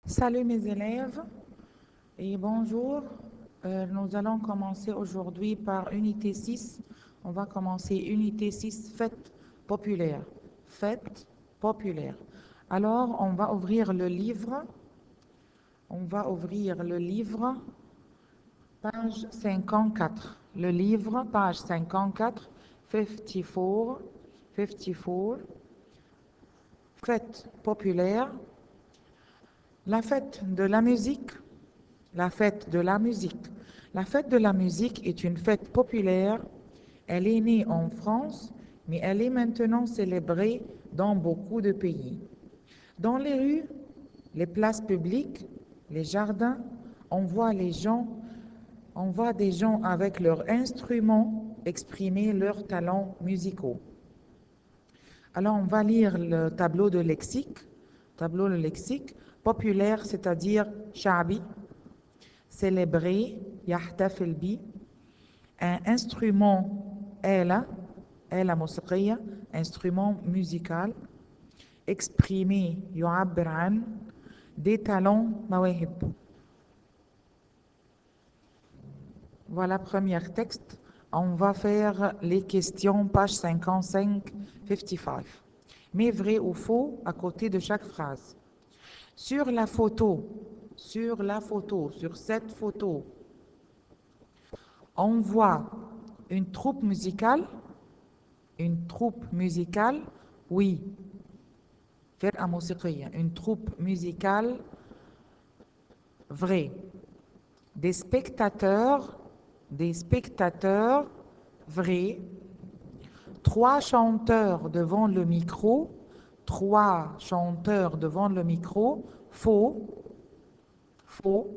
Salut mes élèves et bonjour. Nous allons commencer aujourd'hui par unité 6. On va commencer unité 6, fête populaire. Fête populaire. Alors, on va ouvrir le livre. On va ouvrir le livre, page 54. Le livre, page 54, 54, 54. Fête populaire. La fête de la musique. La fête de la musique. La fête de la musique est une fête populaire. Elle est née en France, mais elle est maintenant célébrée dans beaucoup de pays. Dans les rues, les places publiques, les jardins, on voit des gens avec leurs instruments exprimer leurs talents musicaux. Alors, on va lire le tableau de lexique. Tableau de lexique, populaire, c'est-à-dire sha'bi, célébrer, يحتفل بي. Un instrument, آلة موسيقية, instrument musical. Exprimer, يعبر عن. Des talents, مواهب. Voilà, premier texte. On va faire les questions, page 55, 55. Mais vrai ou faux à côté de chaque phrase. Sur cette photo, on voit une troupe musicale. Une troupe musicale, oui. فرقة موسيقية. Une troupe musicale, vrai. Des spectateurs, vrai. 3 chanteurs devant le micro, 3 chanteurs devant le micro, faux. Faux.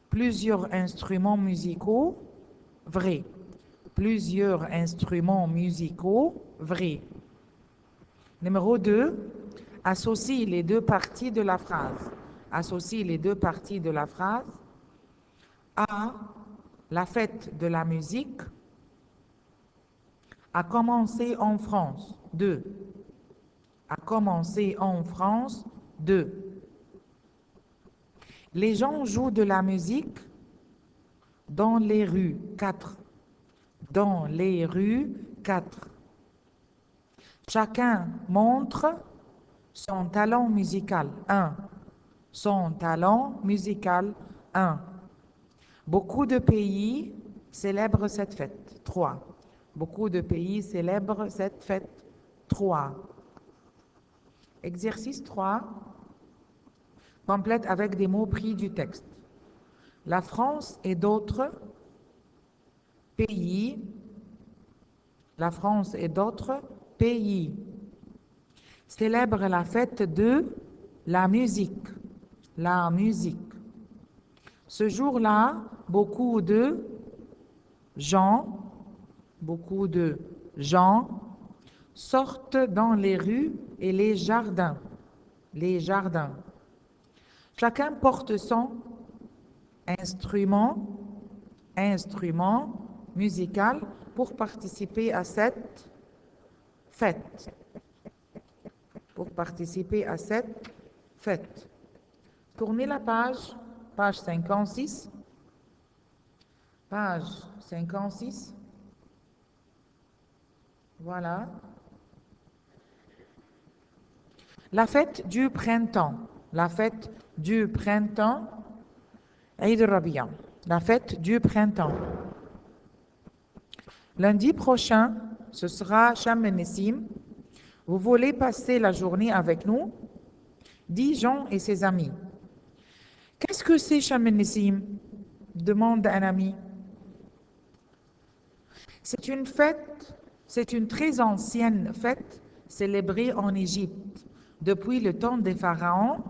Plusieurs instruments musicaux, vrai. Plusieurs instruments musicaux, vrai. Numéro 2, associe les deux parties de la phrase. Associe les deux parties de la phrase. A, la fête de la musique a commencé en France. 2. A commencé en France. 2. Les gens jouent de la musique dans les rues. 4. Dans les rues. 4. Chacun montre son talent musical. 1. Son talent musical. 1. Beaucoup de pays célèbrent cette fête. 3. Beaucoup de pays célèbrent cette fête. 3. Exercice 3. Complète avec des mots pris du texte. La France et d'autres pays. La France et d'autres pays célèbrent la fête de la musique. La musique. Ce jour-là, beaucoup de gens sortent dans les rues et les jardins. Les jardins. Chacun porte son instrument musical pour participer à cette fête. Pour participer à cette fête. Tournez la page 56. Page 56. Voilà. La fête du printemps. La fête du printemps. Eid al-Rabi'a. La fête du printemps. Lundi prochain, ce sera Sham el-Nessim. Vous voulez passer la journée avec nous? Dit Jean et ses amis. Qu'est-ce que c'est Sham el-Nessim? Demande un ami. C'est une fête, c'est une très ancienne fête célébrée en Égypte. Depuis le temps des pharaons,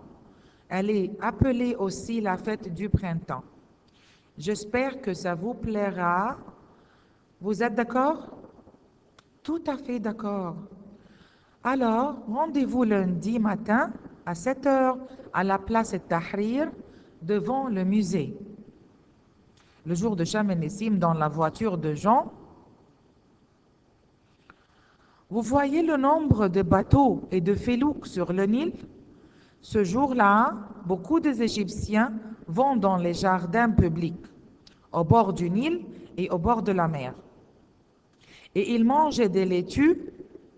elle est appelée aussi la fête du printemps. J'espère que ça vous plaira. Vous êtes d'accord? Tout à fait d'accord. Alors, rendez-vous lundi matin à 7 heures à la place Tahrir devant le musée. Le jour de Sham el-Nessim dans la voiture de Jean. Vous voyez le nombre de bateaux et de felouks sur le Nil? Ce jour-là, beaucoup des Égyptiens vont dans les jardins publics, au bord du Nil et au bord de la mer. Et ils mangent des laitues,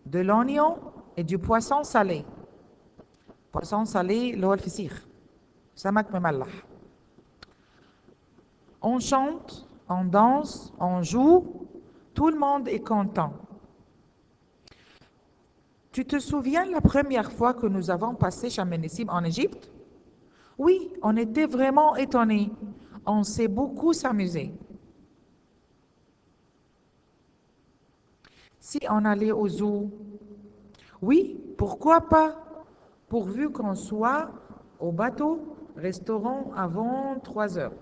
de l'oignon et du poisson salé. Poisson salé, اللي هو الفسيخ. سمك مملح. On chante, on danse, on joue, tout le monde est content. Tu te souviens la première fois que nous avons passé Sharm el-Nessim en Égypte? Oui, on était vraiment étonnés. On s'est beaucoup s'amusé. Si on allait au zoo, oui, pourquoi pas? Pourvu qu'on soit au bateau, restaurant avant 3 heures.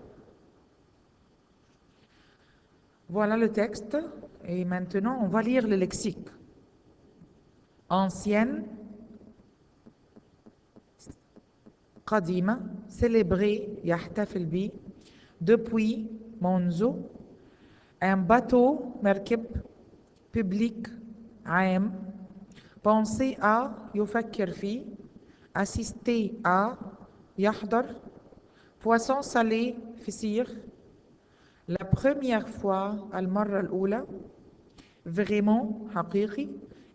Voilà le texte. Et maintenant, on va lire le lexique. Ancienne, قديمة, célébrer, يحتفل بي, depuis, منذ, un bateau, مركب, public, عام, penser à, يفكر فيه, assister à, يحضر, poisson salé, فسيخ, la première fois, المرة الأولى, vraiment, حقيقي,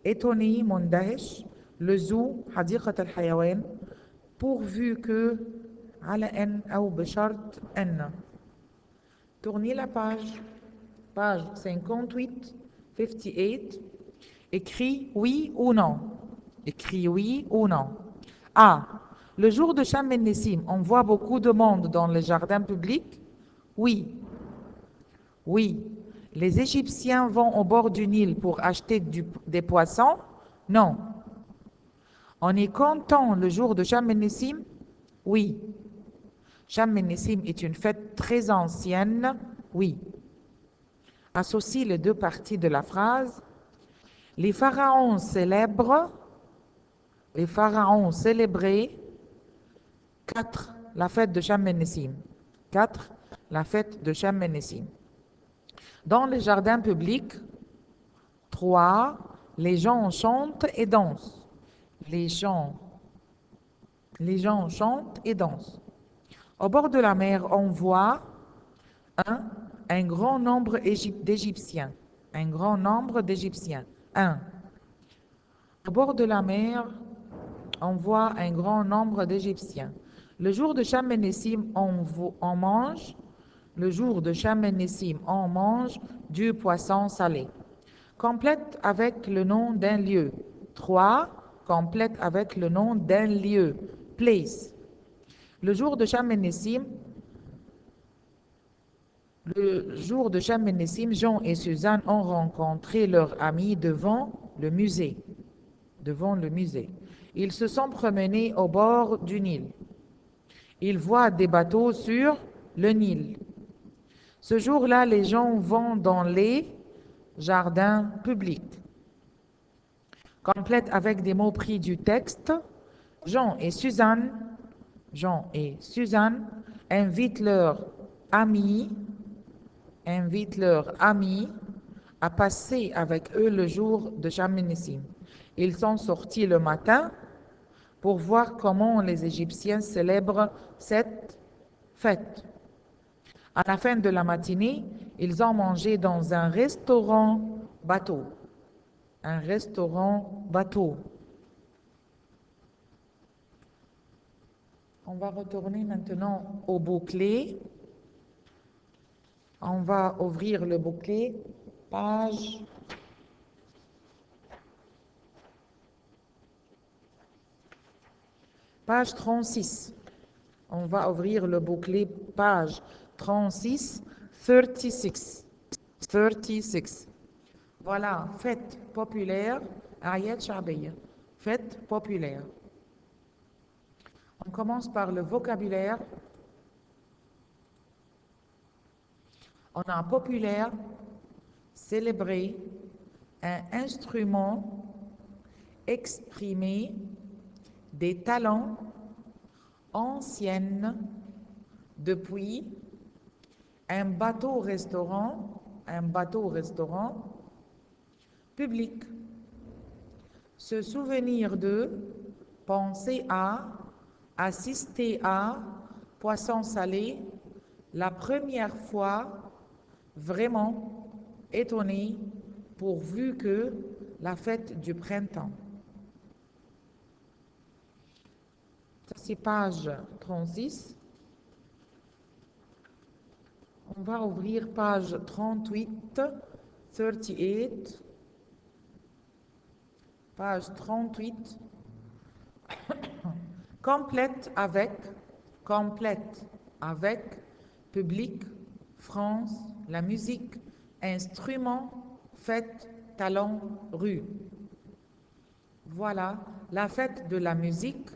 étonné, مندهش, le zoo, حديقة الحيوان, pourvu que, على أن أو بشرط أن. Tournez la page, page 58, 58, écrit oui ou non. Écrit oui ou non. A. Le jour de Sharm el-Nessim, on voit beaucoup de monde dans les jardins publics? Oui. Oui. Les Égyptiens vont au bord du Nil pour acheter des poissons? Non. On est content le jour de Sharm el-Nessim? Oui. Sharm el-Nessim est une fête très ancienne? Oui. Associe les deux parties de la phrase. Les pharaons célèbrent, les pharaons célébraient 4. La fête de Sharm el-Nessim. 4. La fête de Sharm el-Nessim. Dans les jardins publics, 3. Les gens chantent et dansent. Les gens chantent et dansent. Au bord de la mer, on voit un grand nombre d'Égyptiens. Un grand nombre d'Égyptiens. 1. Au bord de la mer, on voit un grand nombre d'Égyptiens. Le jour de Sharm el-Nessim, on mange. Le jour de Sharm el-Nessim, on mange du poisson salé. Complète avec le nom d'un lieu. 3. Complète avec le nom d'un lieu. Place. Le jour de Sharm el-Nessim, Jean et Suzanne ont rencontré leur ami devant le musée. Ils se sont promenés au bord du Nil. Ils voient des bateaux sur le Nil. Ce jour-là, les gens vont dans les jardins publics. Complète avec des mots pris du texte. Jean et Suzanne invitent leurs amis à passer avec eux le jour de Sharm el-Nessim. Ils sont sortis le matin pour voir comment les Égyptiens célèbrent cette fête. À la fin de la matinée, ils ont mangé dans un restaurant bateau. Un restaurant bateau. On va retourner maintenant au bouclé. On va ouvrir le bouclé, page 36. On va ouvrir le bouclé, page 36, 36. Voilà, fête populaire, Ayat Sha'biya, fête populaire. On commence par le vocabulaire. On a populaire, célébrer, un instrument, exprimer, des talents, ancienne, depuis, un bateau-restaurant, public, se souvenir de, penser à, assister à poisson salé, la première fois, vraiment étonné, pourvu que la fête du printemps. Ça, c'est page 36. On va ouvrir page 38, 38, page 38. Complète avec, public, France, la musique, instrument, fête, talent, rue. Voilà, la fête de la musique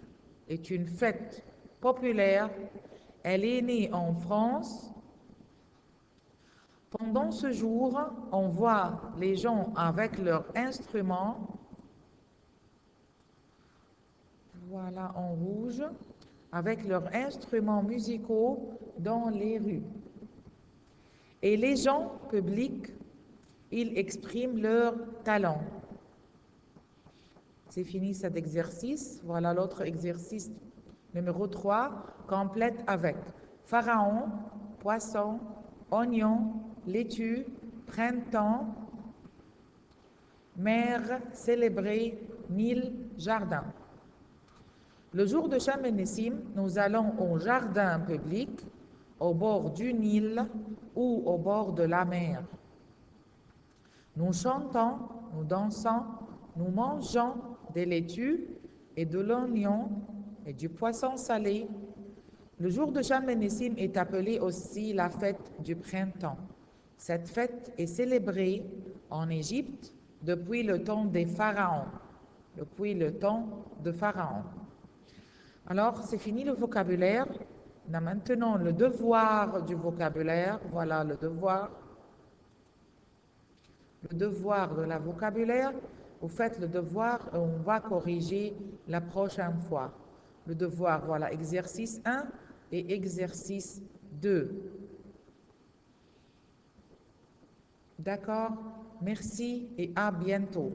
est une fête populaire. Elle est née en France. Pendant ce jour, on voit les gens avec leurs instruments, voilà en rouge, avec leurs instruments musicaux dans les rues. Et les gens publics, ils expriment leur talent. C'est fini cet exercice. Voilà l'autre exercice numéro 3. Complète avec pharaon, poisson, oignon, laitue, printemps, mer, célébré, Nil, jardin. Le jour de Sham el-Nessim, nous allons au jardin public, au bord du Nil ou au bord de la mer. Nous chantons, nous dansons, nous mangeons des laitues et de l'oignon et du poisson salé. Le jour de Sham el-Nessim est appelé aussi la fête du printemps. Cette fête est célébrée en Égypte depuis le temps des pharaons. Depuis le temps de Pharaon. Alors, c'est fini le vocabulaire. On a maintenant le devoir du vocabulaire. Voilà le devoir. Le devoir de la vocabulaire. Vous faites le devoir et on va corriger la prochaine fois. Le devoir, voilà, exercice 1 et exercice 2. D'accord? Merci et à bientôt.